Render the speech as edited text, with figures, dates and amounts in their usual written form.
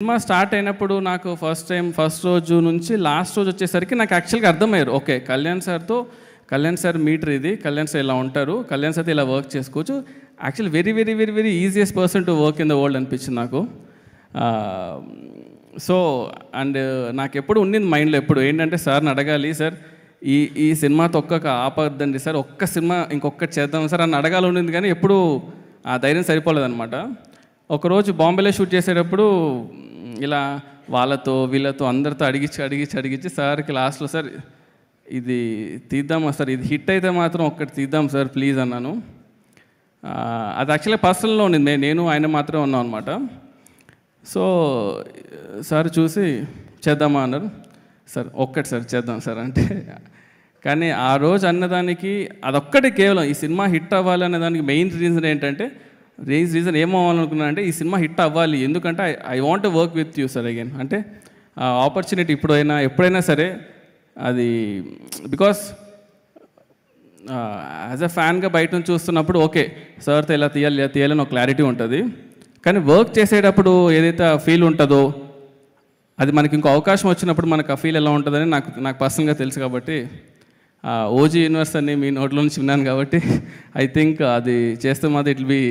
Cinema start అయినప్పుడు నాకు first రోజు నుంచి లాస్ట్ రోజు వచ్చేసరికి నాకు యాక్చువల్గా అర్థమయ్యారు. ఓకే, కళ్యాణ్ సార్ మీటర్ ఇది, కళ్యాణ్ సార్ ఇలా ఉంటారు, కళ్యాణ్ సార్తో ఇలా వర్క్ చేసుకోవచ్చు. Actually very very very very easiest person to work in the world అనిపించింది నాకు. సో అండ్ నాకు ఎప్పుడు ఉండింది మైండ్లో ఎప్పుడు ఏంటంటే సార్ని అడగాలి, సార్ ఈ సినిమాతో ఆపద్దండి సార్, ఒక్క సినిమా ఇంకొకటి చేద్దాం సార్ అని అడగాలి ఉండింది, కానీ ఎప్పుడు ఆ ధైర్యం సరిపోలేదన్నమాట. ఒకరోజు బాంబేలో షూట్ చేసేటప్పుడు ఇలా వాళ్ళతో వీళ్ళతో అందరితో అడిగించి సార్కి లాస్ట్లో సార్ ఇది తీద్దామా సార్, ఇది హిట్ అయితే మాత్రం ఒక్కటి తీద్దాం సార్ ప్లీజ్ అన్నాను. అది యాక్చువల్గా పర్సనల్లో ఉండింది, నేను ఆయన మాత్రమే ఉన్నాం అనమాట. సో సార్ చూసి చేద్దామా అన్నారు. సార్ ఒక్కటి సార్ చేద్దాం సార్ అంటే, కానీ ఆ రోజు అన్నదానికి అదొక్కటి కేవలం ఈ సినిమా హిట్ అవ్వాలి అనే దానికి మెయిన్ రీజన్ ఏంటంటే రీజన్ ఏమవ్వాలనుకున్నానంటే ఈ సినిమా హిట్ అవ్వాలి, ఎందుకంటే I want to work with you sir again. అంటే ఆపర్చునిటీ ఎప్పుడైనా సరే అది బికాస్ యాజ్ అ ఫ్యాన్గా బయట నుంచి చూస్తున్నప్పుడు ఓకే సార్తో ఇలా తీయాలని ఒక క్లారిటీ ఉంటుంది, కానీ వర్క్ చేసేటప్పుడు ఏదైతే ఫీల్ ఉంటుందో అది మనకి ఇంకో అవకాశం వచ్చినప్పుడు మనకు ఆ ఫీల్ ఎలా ఉంటుందని నాకు పర్సనల్గా తెలుసు. కాబట్టి ఓజీ యూనివర్స్ అని మీ నోట్లో నుంచి విన్నాను కాబట్టి ఐ థింక్ అది చేస్తే మాత్రం ఇట్ విల్ బీ